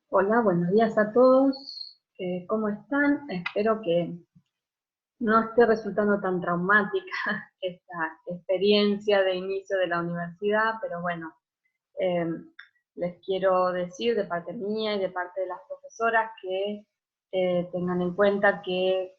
Hola, buenos días a todos. ¿Cómo están? Espero que no esté resultando tan traumática esta experiencia de inicio de la universidad, pero bueno, eh, les quiero decir de parte mía y de parte de las profesoras que tengan en cuenta que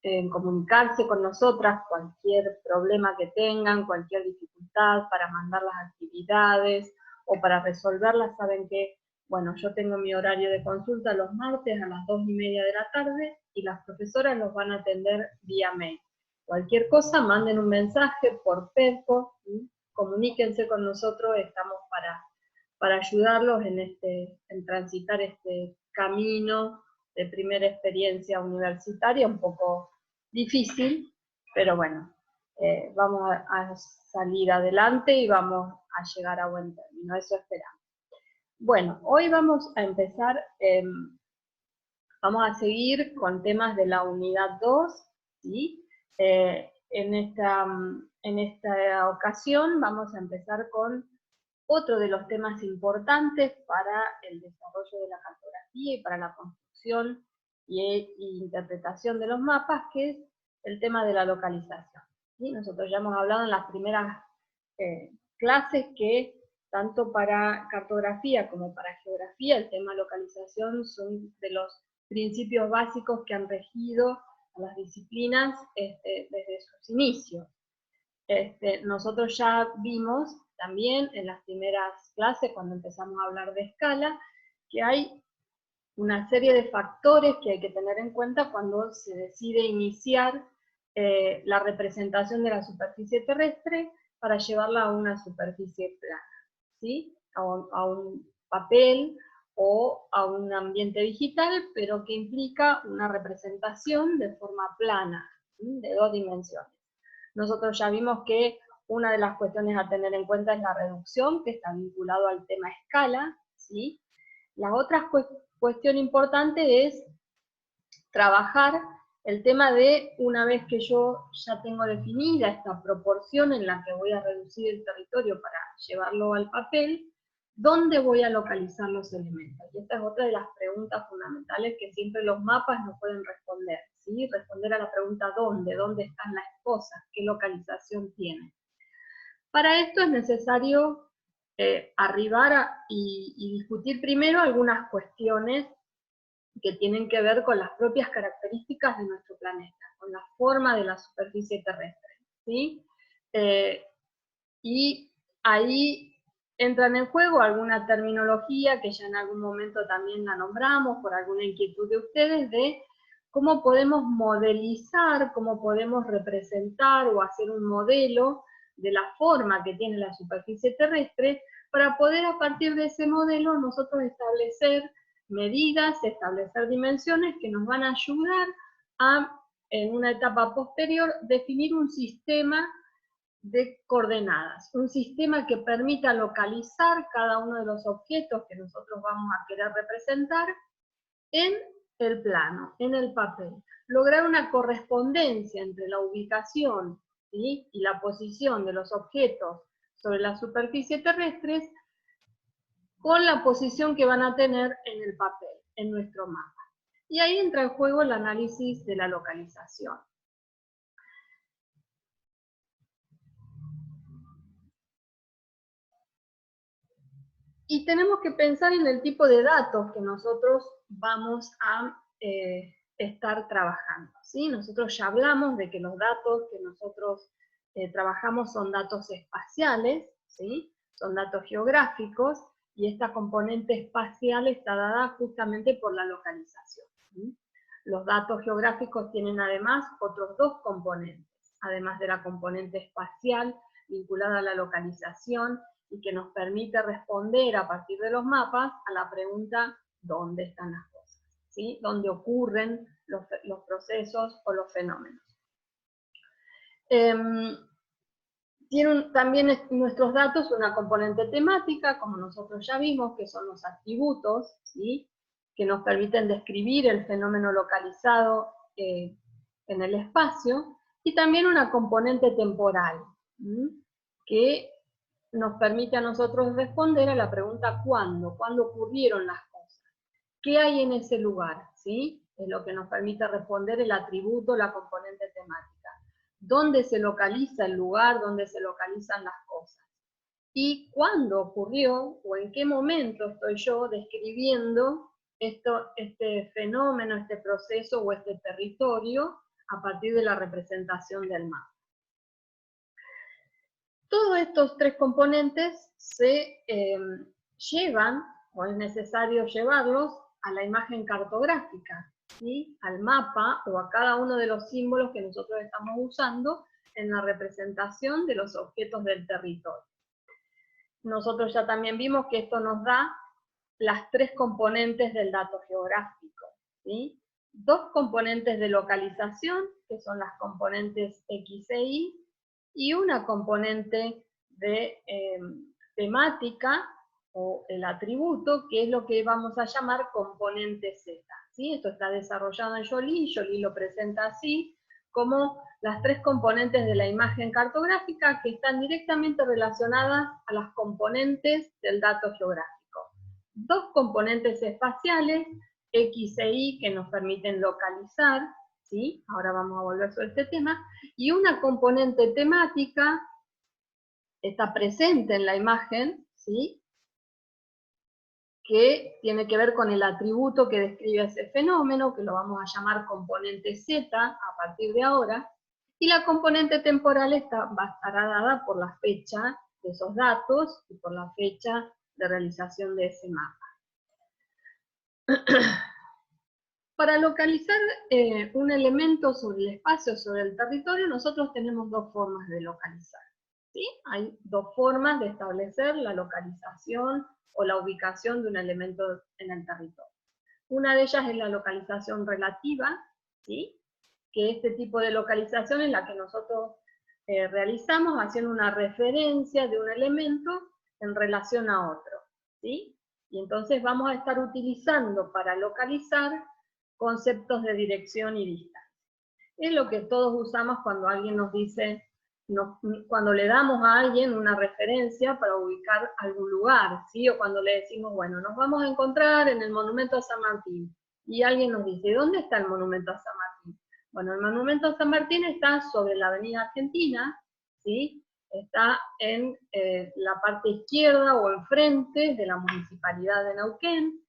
en comunicarse con nosotras cualquier problema que tengan, cualquier dificultad para mandar las actividades o para resolverlas, saben que, bueno, yo tengo mi horario de consulta los martes a las 2:30 de la tarde y las profesoras los van a atender vía mail. Cualquier cosa, manden un mensaje por PEDCO, comuníquense con nosotros, estamos para ayudarlos en transitar este camino de primera experiencia universitaria, un poco difícil, pero bueno, vamos a salir adelante y vamos a llegar a buen término, eso esperamos. Bueno, hoy vamos a empezar, vamos a seguir con temas de la unidad 2, ¿sí? En esta ocasión vamos a empezar con otro de los temas importantes para el desarrollo de la cartografía y para la construcción y interpretación de los mapas, que es el tema de la localización. ¿Sí? Nosotros ya hemos hablado en las primeras clases que tanto para cartografía como para geografía el tema localización son de los principios básicos que han regido a las disciplinas desde sus inicios. Nosotros ya vimos también en las primeras clases, cuando empezamos a hablar de escala, que hay una serie de factores que hay que tener en cuenta cuando se decide iniciar la representación de la superficie terrestre para llevarla a una superficie plana, ¿sí? A un papel o a un ambiente digital, pero que implica una representación de forma plana, ¿sí? De 2 dimensiones. Nosotros ya vimos que una de las cuestiones a tener en cuenta es la reducción, que está vinculado al tema escala, ¿sí? La otra cuestión importante es trabajar el tema de, una vez que yo ya tengo definida esta proporción en la que voy a reducir el territorio para llevarlo al papel, ¿dónde voy a localizar los elementos? Y esta es otra de las preguntas fundamentales que siempre los mapas no pueden responder, ¿sí? Responder a la pregunta ¿dónde? ¿Dónde están las cosas? ¿Qué localización tienen? Para esto es necesario arribar y discutir primero algunas cuestiones que tienen que ver con las propias características de nuestro planeta, con la forma de la superficie terrestre, ¿sí? Y ahí entran en juego alguna terminología que ya en algún momento también la nombramos por alguna inquietud de ustedes, de cómo podemos modelizar, cómo podemos representar o hacer un modelo de la forma que tiene la superficie terrestre, para poder a partir de ese modelo nosotros establecer medidas, establecer dimensiones que nos van a ayudar a, en una etapa posterior, definir un sistema de coordenadas, un sistema que permita localizar cada uno de los objetos que nosotros vamos a querer representar en el plano, en el papel. Lograr una correspondencia entre la ubicación, ¿sí?, y la posición de los objetos sobre la superficie terrestre con la posición que van a tener en el papel, en nuestro mapa. Y ahí entra en juego el análisis de la localización. Y tenemos que pensar en el tipo de datos que nosotros vamos a estar trabajando, ¿sí? Nosotros ya hablamos de que los datos que nosotros trabajamos son datos espaciales, ¿sí? Son datos geográficos, y esta componente espacial está dada justamente por la localización, ¿sí? Los datos geográficos tienen además otros 2 componentes, además de la componente espacial vinculada a la localización, y que nos permite responder a partir de los mapas a la pregunta ¿dónde están las cosas? ¿Sí? ¿Dónde ocurren los procesos o los fenómenos? Tienen también nuestros datos una componente temática, como nosotros ya vimos, que son los atributos, ¿sí?, que nos permiten describir el fenómeno localizado en el espacio, y también una componente temporal, que nos permite a nosotros responder a la pregunta ¿cuándo? ¿Cuándo ocurrieron las cosas? ¿Qué hay en ese lugar? ¿Sí? Es lo que nos permite responder el atributo, la componente temática. ¿Dónde se localiza el lugar? ¿Dónde se localizan las cosas? ¿Y cuándo ocurrió o en qué momento estoy yo describiendo este fenómeno, este proceso o este territorio a partir de la representación del mapa? Todos estos tres componentes se llevan, o es necesario llevarlos, a la imagen cartográfica, ¿sí? Al mapa o a cada uno de los símbolos que nosotros estamos usando en la representación de los objetos del territorio. Nosotros ya también vimos que esto nos da las tres componentes del dato geográfico, ¿sí? Dos componentes de localización, que son las componentes X e Y una componente de temática, o el atributo, que es lo que vamos a llamar componente Z, ¿sí? Esto está desarrollado en Joly lo presenta así, como las tres componentes de la imagen cartográfica que están directamente relacionadas a las componentes del dato geográfico. Dos componentes espaciales, X e Y, que nos permiten localizar, ¿sí? Ahora vamos a volver sobre este tema, y una componente temática, está presente en la imagen, ¿sí? Que tiene que ver con el atributo que describe ese fenómeno, que lo vamos a llamar componente Z a partir de ahora, y la componente temporal estará dada por la fecha de esos datos y por la fecha de realización de ese mapa. Para localizar un elemento sobre el espacio, sobre el territorio, nosotros tenemos dos formas de localizar, ¿sí? Hay dos formas de establecer la localización o la ubicación de un elemento en el territorio. Una de ellas es la localización relativa, ¿sí? Que este tipo de localización es la que nosotros realizamos haciendo una referencia de un elemento en relación a otro, ¿sí? Y entonces vamos a estar utilizando para localizar conceptos de dirección y distancia. Es lo que todos usamos cuando alguien nos dice, cuando le damos a alguien una referencia para ubicar algún lugar, ¿sí? O cuando le decimos, bueno, nos vamos a encontrar en el Monumento a San Martín, y alguien nos dice, ¿dónde está el Monumento a San Martín? Bueno, el Monumento a San Martín está sobre la Avenida Argentina, ¿sí? Está en la parte izquierda o enfrente de la Municipalidad de Neuquén.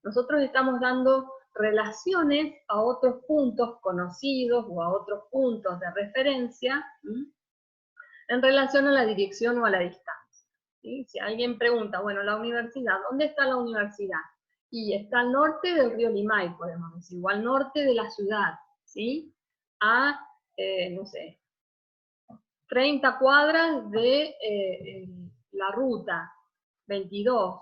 Nosotros estamos dando relaciones a otros puntos conocidos o a otros puntos de referencia en relación a la dirección o a la distancia, ¿sí? Si alguien pregunta, bueno, la universidad, ¿dónde está la universidad? Y está al norte del río Limay, podemos decir, o al norte de la ciudad, ¿sí? A, no sé, 30 cuadras de la ruta 22,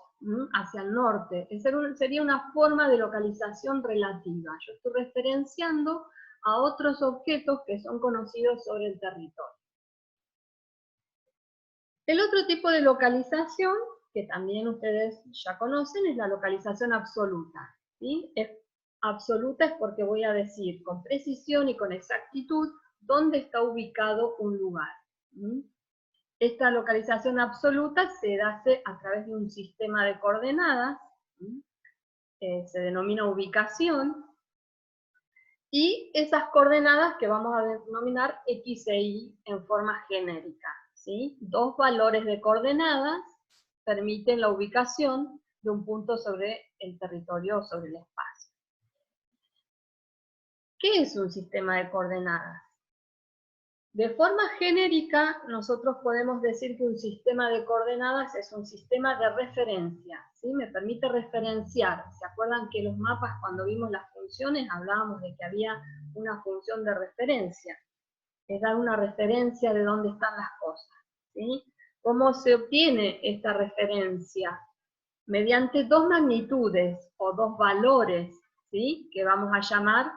hacia el norte. Esa sería una forma de localización relativa. Yo estoy referenciando a otros objetos que son conocidos sobre el territorio. El otro tipo de localización, que también ustedes ya conocen, es la localización absoluta, ¿sí? Absoluta es porque voy a decir con precisión y con exactitud dónde está ubicado un lugar. Esta localización absoluta se hace a través de un sistema de coordenadas, se denomina ubicación, y esas coordenadas que vamos a denominar X e Y en forma genérica, ¿sí? Dos valores de coordenadas permiten la ubicación de un punto sobre el territorio o sobre el espacio. ¿Qué es un sistema de coordenadas? De forma genérica, nosotros podemos decir que un sistema de coordenadas es un sistema de referencia, ¿sí? Me permite referenciar. ¿Se acuerdan que los mapas, cuando vimos las funciones, hablábamos de que había una función de referencia? Es dar una referencia de dónde están las cosas, ¿sí? ¿Cómo se obtiene esta referencia? Mediante dos magnitudes o dos valores, ¿sí? Que vamos a llamar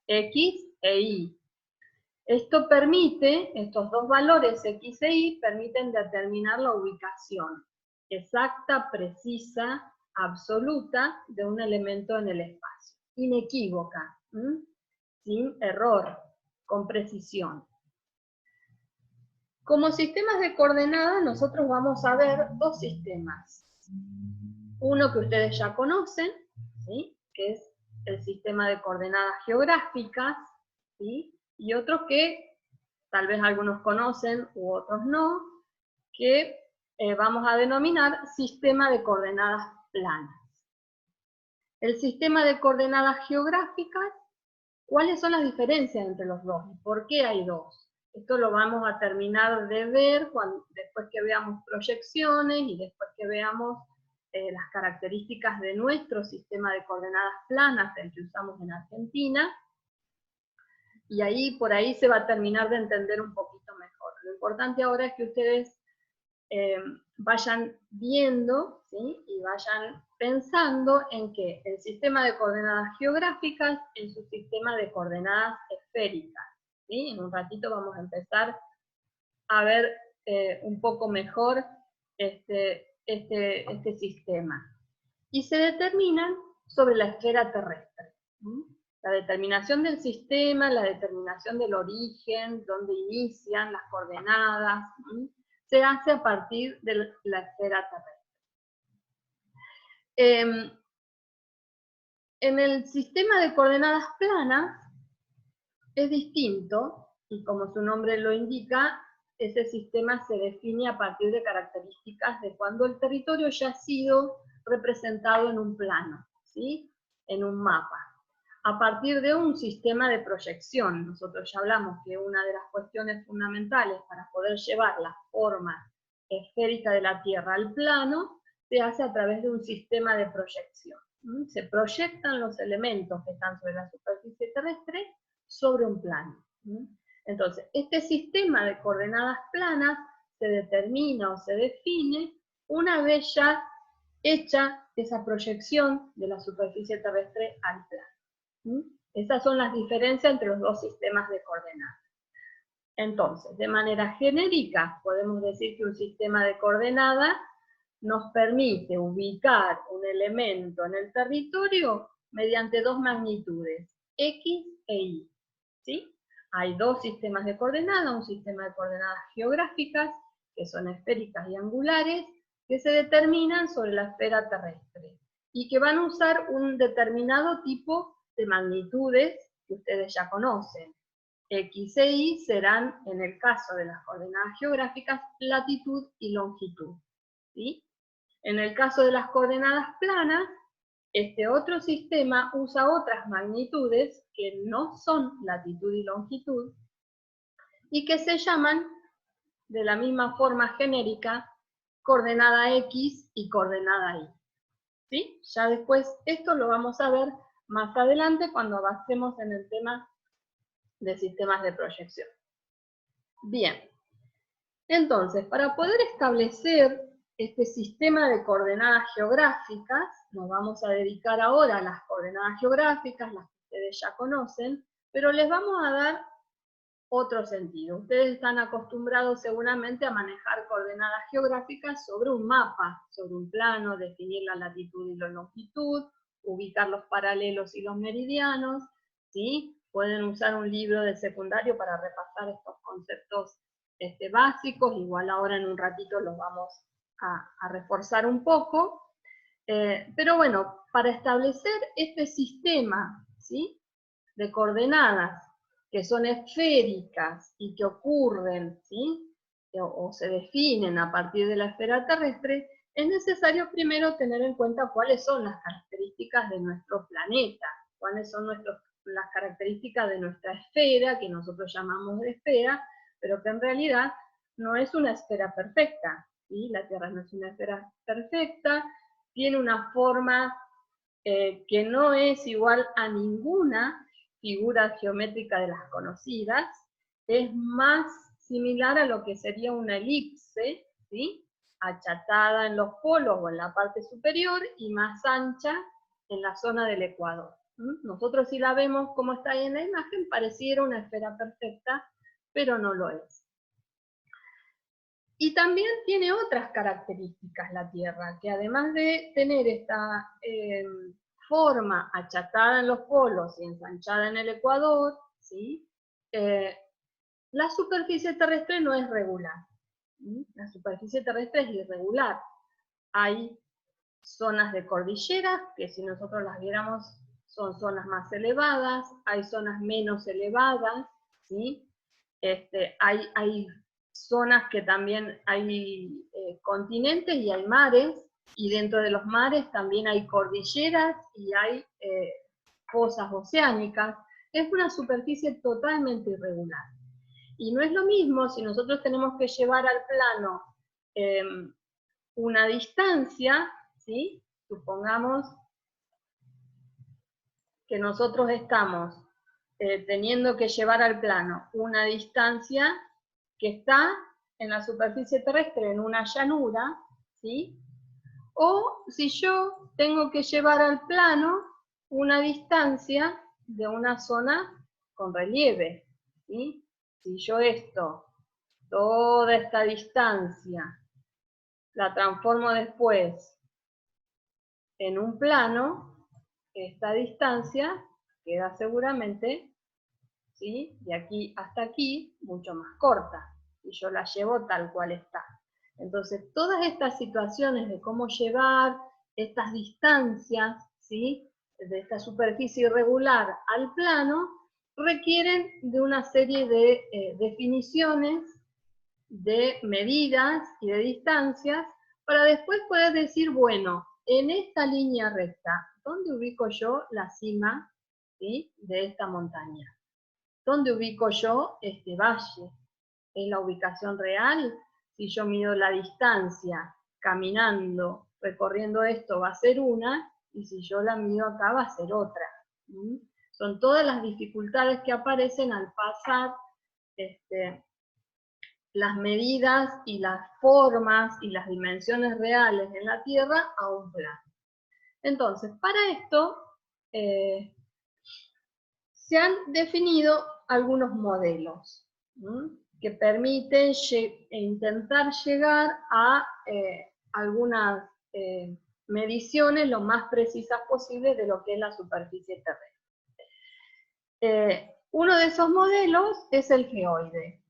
X e Y. Esto permite, estos dos valores X e Y, permiten determinar la ubicación exacta, precisa, absoluta de un elemento en el espacio. Inequívoca, sin error, con precisión. Como sistemas de coordenadas, nosotros vamos a ver dos sistemas. Uno que ustedes ya conocen, ¿sí? Que es el sistema de coordenadas geográficas, ¿sí? Y otro que tal vez algunos conocen u otros no, que vamos a denominar sistema de coordenadas planas. El sistema de coordenadas geográficas, ¿cuáles son las diferencias entre los dos? ¿Y por qué hay dos? Esto lo vamos a terminar de ver después que veamos proyecciones y después que veamos las características de nuestro sistema de coordenadas planas, el que usamos en Argentina, y ahí por ahí se va a terminar de entender un poquito mejor. Lo importante ahora es que ustedes vayan viendo, ¿sí? Y vayan pensando en que el sistema de coordenadas geográficas es un sistema de coordenadas esféricas, ¿sí? En un ratito vamos a empezar a ver un poco mejor este sistema. Y se determinan sobre la esfera terrestre. ¿Sí? La determinación del sistema, la determinación del origen, dónde inician las coordenadas, ¿sí? Se hace a partir de la esfera terrestre. En el sistema de coordenadas planas es distinto, y como su nombre lo indica, ese sistema se define a partir de características de cuando el territorio ya ha sido representado en un plano, ¿sí? En un mapa. A partir de un sistema de proyección, nosotros ya hablamos que una de las cuestiones fundamentales para poder llevar la forma esférica de la Tierra al plano, se hace a través de un sistema de proyección. Se proyectan los elementos que están sobre la superficie terrestre sobre un plano. Entonces, este sistema de coordenadas planas se determina o se define una vez ya hecha esa proyección de la superficie terrestre al plano. Esas son las diferencias entre los dos sistemas de coordenadas. Entonces, de manera genérica, podemos decir que un sistema de coordenadas nos permite ubicar un elemento en el territorio mediante dos magnitudes, X e Y. ¿Sí? Hay dos sistemas de coordenadas, un sistema de coordenadas geográficas, que son esféricas y angulares, que se determinan sobre la esfera terrestre, y que van a usar un determinado tipo de magnitudes que ustedes ya conocen. X e Y serán, en el caso de las coordenadas geográficas, latitud y longitud. ¿Sí? En el caso de las coordenadas planas, este otro sistema usa otras magnitudes que no son latitud y longitud y que se llaman, de la misma forma genérica, coordenada X y coordenada Y. ¿Sí? Ya después esto lo vamos a ver más adelante cuando avancemos en el tema de sistemas de proyección. Bien, entonces, para poder establecer este sistema de coordenadas geográficas, nos vamos a dedicar ahora a las coordenadas geográficas, las que ustedes ya conocen, pero les vamos a dar otro sentido. Ustedes están acostumbrados seguramente a manejar coordenadas geográficas sobre un mapa, sobre un plano, definir la latitud y la longitud, ubicar los paralelos y los meridianos, ¿sí? Pueden usar un libro de secundario para repasar estos conceptos básicos, igual ahora en un ratito los vamos a reforzar un poco. Pero bueno, para establecer este sistema, ¿sí?, de coordenadas que son esféricas y que ocurren, ¿sí?, o se definen a partir de la esfera terrestre, es necesario primero tener en cuenta cuáles son las características de nuestro planeta, cuáles son las características de nuestra esfera, que nosotros llamamos de esfera, pero que en realidad no es una esfera perfecta, ¿sí? La Tierra no es una esfera perfecta, tiene una forma que no es igual a ninguna figura geométrica de las conocidas, es más similar a lo que sería una elipse, ¿sí?, achatada en los polos o en la parte superior y más ancha en la zona del ecuador. Nosotros si la vemos como está ahí en la imagen, pareciera una esfera perfecta, pero no lo es. Y también tiene otras características la Tierra, que además de tener esta forma achatada en los polos y ensanchada en el ecuador, ¿sí?, la superficie terrestre no es regular. La superficie terrestre es irregular. Hay zonas de cordilleras, que si nosotros las viéramos son zonas más elevadas, hay zonas menos elevadas, ¿sí? Hay zonas que también hay continentes y hay mares, y dentro de los mares también hay cordilleras y hay fosas oceánicas. Es una superficie totalmente irregular. Y no es lo mismo si nosotros tenemos que llevar al plano una distancia, ¿sí? Supongamos que nosotros estamos teniendo que llevar al plano una distancia que está en la superficie terrestre, en una llanura, ¿sí? O si yo tengo que llevar al plano una distancia de una zona con relieve, ¿sí? Si yo toda esta distancia, la transformo después en un plano, esta distancia queda seguramente, ¿sí?, de aquí hasta aquí, mucho más corta, y yo la llevo tal cual está. Entonces, todas estas situaciones de cómo llevar estas distancias, ¿sí?, de esta superficie irregular al plano, requieren de una serie de definiciones, de medidas y de distancias, para después poder decir, bueno, en esta línea recta, ¿dónde ubico yo la cima, ¿sí?, de esta montaña? ¿Dónde ubico yo este valle? ¿Es la ubicación real? Si yo mido la distancia caminando, recorriendo esto, va a ser una, y si yo la mido acá, va a ser otra. Son todas las dificultades que aparecen al pasar las medidas y las formas y las dimensiones reales en la Tierra a un plano. Entonces, para esto se han definido algunos modelos que permiten intentar llegar a algunas mediciones lo más precisas posible de lo que es la superficie terrestre. Uno de esos modelos es el geoide,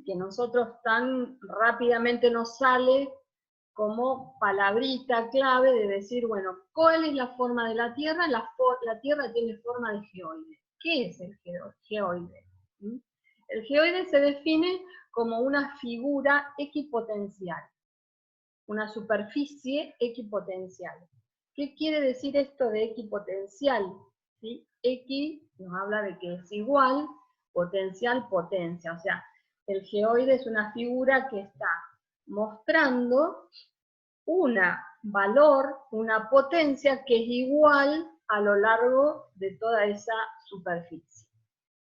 que nosotros tan rápidamente nos sale como palabrita clave de decir, bueno, ¿cuál es la forma de la Tierra? La Tierra tiene forma de geoide. ¿Qué es el geoide? El geoide se define como una figura equipotencial, una superficie equipotencial. ¿Qué quiere decir esto de equipotencial? ¿Sí? Equi nos habla de que es igual, potencial, potencia. O sea, el geoide es una figura que está mostrando un valor, una potencia que es igual a lo largo de toda esa superficie.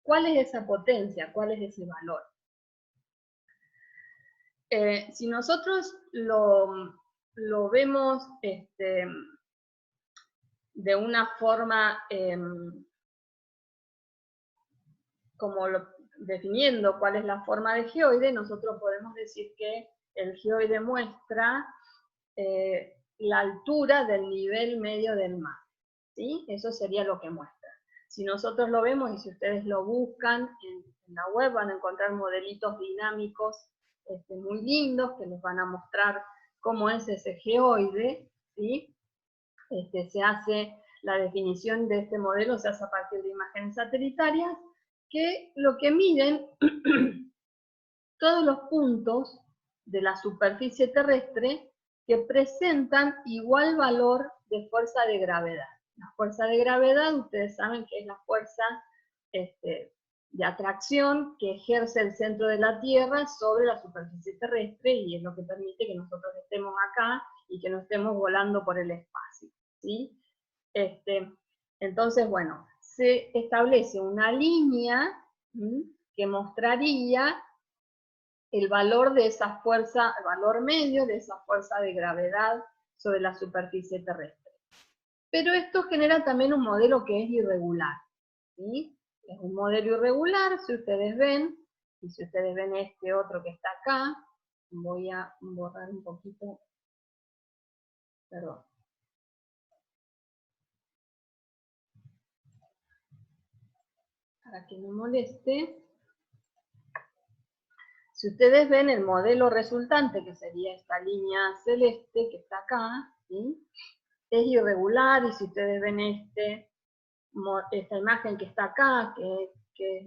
¿Cuál es esa potencia? ¿Cuál es ese valor? Si nosotros lo vemos de una forma definiendo cuál es la forma de geoide, nosotros podemos decir que el geoide muestra la altura del nivel medio del mar, ¿sí? Eso sería lo que muestra. Si nosotros lo vemos, y si ustedes lo buscan en la web, van a encontrar modelitos dinámicos muy lindos que les van a mostrar cómo es ese geoide, ¿sí? Se hace la definición de este modelo, se hace a partir de imágenes satelitarias, que lo que miden todos los puntos de la superficie terrestre que presentan igual valor de fuerza de gravedad. La fuerza de gravedad, ustedes saben que es la fuerza de atracción que ejerce el centro de la Tierra sobre la superficie terrestre, y es lo que permite que nosotros estemos acá y que no estemos volando por el espacio, ¿sí? Entonces, bueno, se establece una línea que mostraría el valor de esa fuerza, el valor medio de esa fuerza de gravedad sobre la superficie terrestre. Pero esto genera también un modelo que es irregular, ¿sí? Es un modelo irregular, si ustedes ven, y si ustedes ven este otro que está acá, voy a borrar un poquito, perdón. Para que no moleste. Si ustedes ven el modelo resultante, que sería esta línea celeste que está acá, ¿sí? es irregular, y si ustedes ven esta imagen que está acá, que es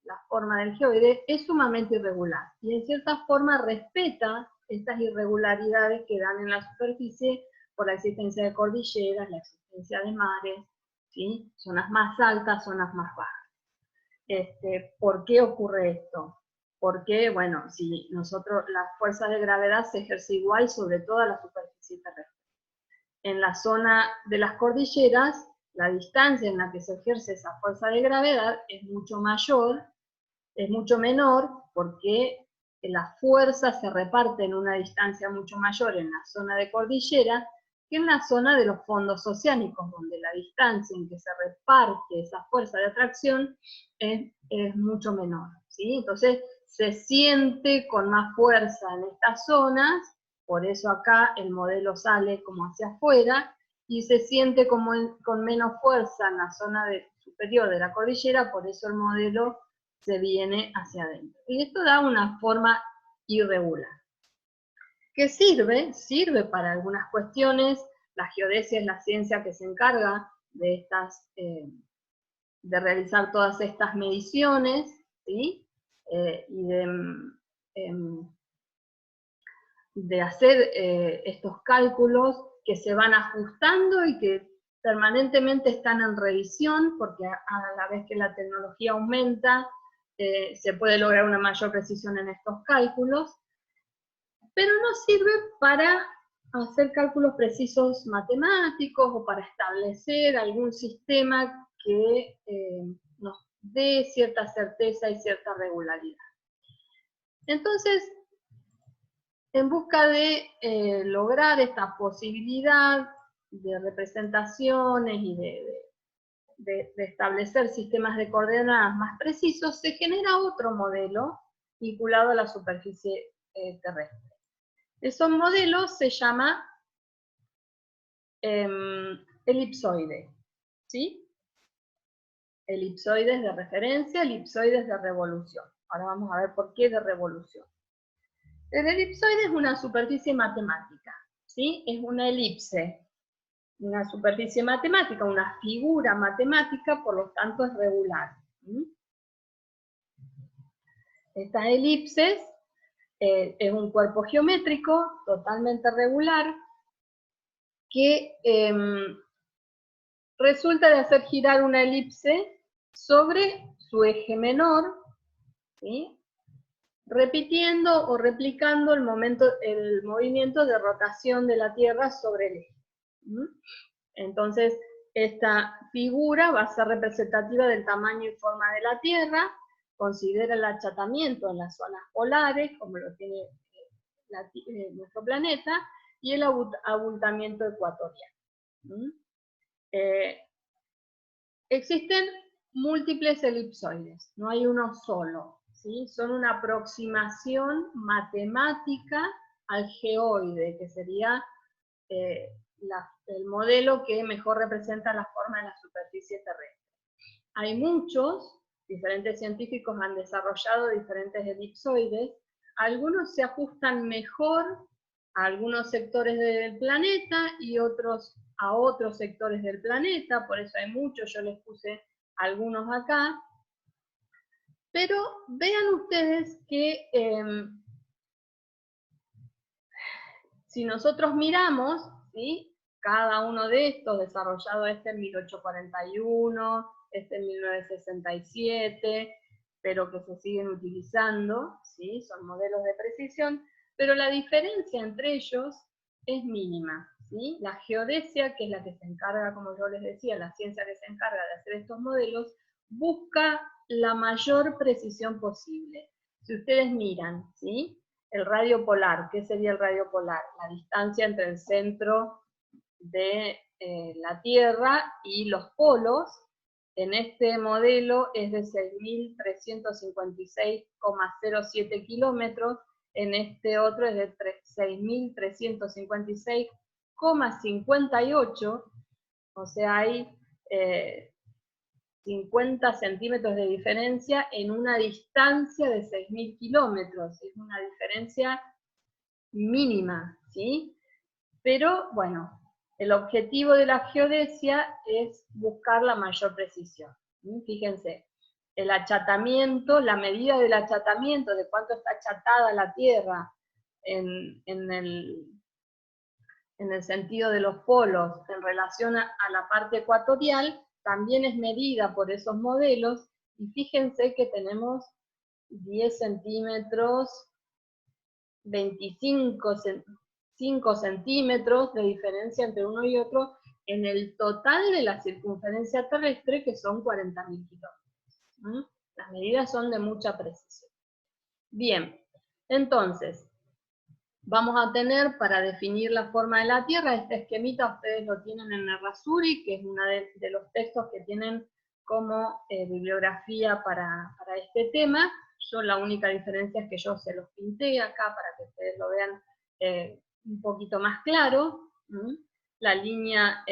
la forma del geoide, es sumamente irregular, y en cierta forma respeta estas irregularidades que dan en la superficie por la existencia de cordilleras, la existencia de mares, ¿sí? Zonas más altas, zonas más bajas. ¿Por qué ocurre esto? Porque, bueno, si nosotros, las fuerzas de gravedad se ejercen igual sobre toda la superficie terrestre. En la zona de las cordilleras, la distancia en la que se ejerce esa fuerza de gravedad es mucho mayor, es mucho menor, porque la fuerza se reparte en una distancia mucho mayor en la zona de cordillera que en la zona de los fondos oceánicos, donde la distancia en que se reparte esa fuerza de atracción es mucho menor, ¿sí? Entonces se siente con más fuerza en estas zonas, por eso acá el modelo sale como hacia afuera, y se siente con menos fuerza en la zona superior de la cordillera, por eso el modelo se viene hacia adentro. Y esto da una forma irregular. ¿Qué sirve? Sirve para algunas cuestiones. La geodesia es la ciencia que se encarga de realizar todas estas mediciones, ¿sí? Y de hacer estos cálculos que se van ajustando y que permanentemente están en revisión, porque a la vez que la tecnología aumenta, se puede lograr una mayor precisión en estos cálculos, pero no sirve para hacer cálculos precisos matemáticos o para establecer algún sistema que nos dé cierta certeza y cierta regularidad. Entonces, en busca de lograr esta posibilidad de representaciones y de establecer sistemas de coordenadas más precisos, se genera otro modelo vinculado a la superficie terrestre. Esos modelos se llama elipsoide, ¿sí? Elipsoides de referencia, elipsoides de revolución. Ahora vamos a ver por qué de revolución. El elipsoide es una superficie matemática, ¿sí? Es una elipse, una superficie matemática, una figura matemática, por lo tanto es regular. Estas elipses es un cuerpo geométrico totalmente regular que resulta de hacer girar una elipse sobre su eje menor, ¿sí? Repitiendo o replicando el movimiento de rotación de la Tierra sobre el eje. Entonces, esta figura va a ser representativa del tamaño y forma de la Tierra, considera el achatamiento en las zonas polares, como lo tiene nuestro planeta, y el abultamiento ecuatorial. Existen múltiples elipsoides, no hay uno solo, ¿sí? Son una aproximación matemática al geoide, que sería el modelo que mejor representa la forma de la superficie terrestre. Hay muchos, diferentes científicos han desarrollado diferentes elipsoides, algunos se ajustan mejor a algunos sectores del planeta y otros a otros sectores del planeta, por eso hay muchos, yo les puse algunos acá, pero vean ustedes que si nosotros miramos, ¿sí? Cada uno de estos, desarrollado en 1841, en 1967, pero que se siguen utilizando, ¿sí? Son modelos de precisión, pero la diferencia entre ellos es mínima, ¿sí? La geodesia, que es la que se encarga, como yo les decía, la ciencia que se encarga de hacer estos modelos, busca la mayor precisión posible. Si ustedes miran, ¿sí? El radio polar, ¿qué sería el radio polar? La distancia entre el centro de la Tierra y los polos, en este modelo es de 6.356,07 kilómetros, en este otro es de 6.356,58, o sea, hay 50 centímetros de diferencia en una distancia de 6.000 kilómetros. Es una diferencia mínima, ¿sí? Pero, bueno, El objetivo de la geodesia es buscar la mayor precisión. Fíjense, el achatamiento, la medida del achatamiento, de cuánto está achatada la Tierra en el sentido de los polos en relación a la parte ecuatorial, también es medida por esos modelos, y fíjense que tenemos 10 centímetros, 5 centímetros de diferencia entre uno y otro en el total de la circunferencia terrestre, que son 40.000 kilómetros. Las medidas son de mucha precisión. Bien, entonces, vamos a tener para definir la forma de la Tierra, este esquemita ustedes lo tienen en Errázuriz, que es uno de los textos que tienen como bibliografía para este tema. Yo la única diferencia es que yo se los pinté acá para que ustedes lo vean un poquito más claro. La línea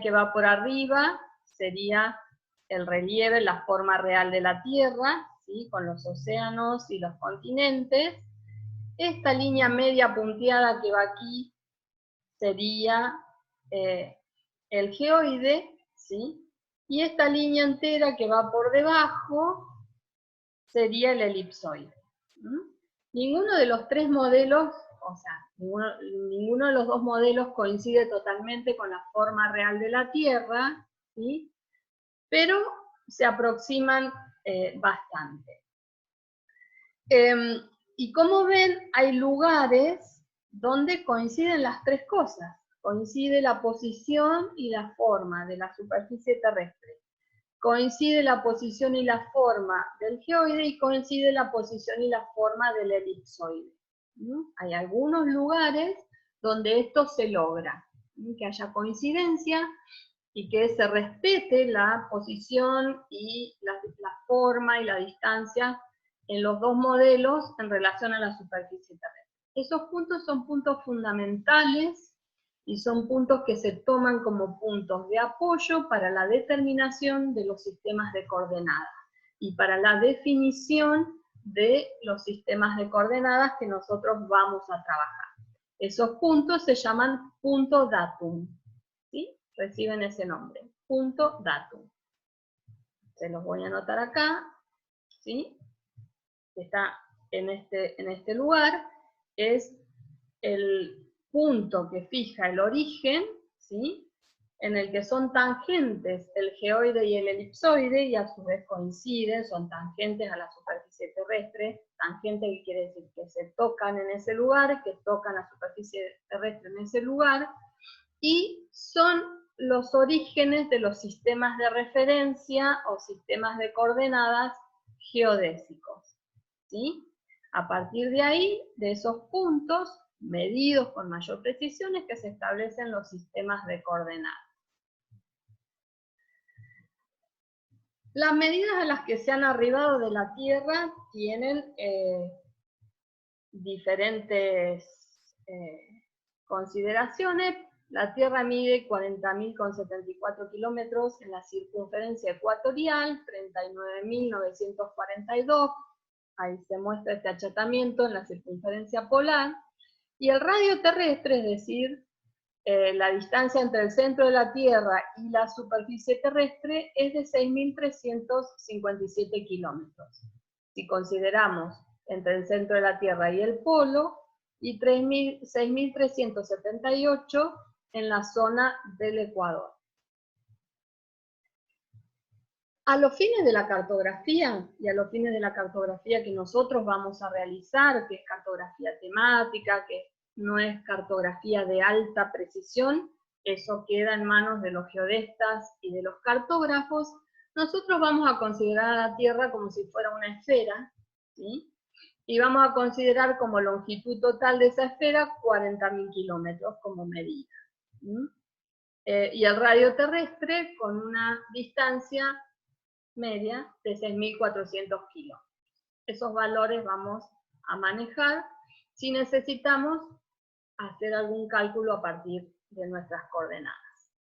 que va por arriba sería el relieve, la forma real de la Tierra, ¿sí? Con los océanos y los continentes. Esta línea media punteada que va aquí sería el geoide, ¿sí? Y esta línea entera que va por debajo sería el elipsoide. Ninguno de los tres modelos, o sea, ninguno de los dos modelos coincide totalmente con la forma real de la Tierra, ¿sí? Pero se aproximan bastante. Y como ven, hay lugares donde coinciden las tres cosas. Coincide la posición y la forma de la superficie terrestre. Coincide la posición y la forma del geoide y coincide la posición y la forma del elipsoide. Hay algunos lugares donde esto se logra, que haya coincidencia y que se respete la posición y la forma y la distancia en los dos modelos en relación a la superficie terrestre. Esos puntos son puntos fundamentales y son puntos que se toman como puntos de apoyo para la determinación de los sistemas de coordenadas y para la definición de los sistemas de coordenadas que nosotros vamos a trabajar. Esos puntos se llaman punto datum, ¿sí? Reciben ese nombre, punto datum. Se los voy a anotar acá, ¿sí? Está en este lugar, es el punto que fija el origen, ¿sí? En el que son tangentes el geoide y el elipsoide, y a su vez coinciden, son tangentes a la superficie terrestre, tangente que quiere decir que se tocan en ese lugar, que tocan la superficie terrestre en ese lugar, y son los orígenes de los sistemas de referencia o sistemas de coordenadas geodésicos, ¿sí? A partir de ahí, de esos puntos, medidos con mayor precisión, es que se establecen los sistemas de coordenadas. Las medidas a las que se han arribado de la Tierra tienen diferentes consideraciones. La Tierra mide 40.074 kilómetros en la circunferencia ecuatorial, 39.942. Ahí se muestra este achatamiento en la circunferencia polar. Y el radio terrestre, es decir, la distancia entre el centro de la Tierra y la superficie terrestre, es de 6.357 kilómetros. Si consideramos entre el centro de la Tierra y el polo, y 6.378 en la zona del Ecuador. A los fines de la cartografía, y a los fines de la cartografía que nosotros vamos a realizar, que es cartografía temática, que no es cartografía de alta precisión, eso queda en manos de los geodestas y de los cartógrafos, nosotros vamos a considerar a la Tierra como si fuera una esfera, ¿sí? Y vamos a considerar como longitud total de esa esfera 40.000 kilómetros como medida. Y el radio terrestre con una distancia media de 6.400 kilómetros. Esos valores vamos a manejar si necesitamos hacer algún cálculo a partir de nuestras coordenadas.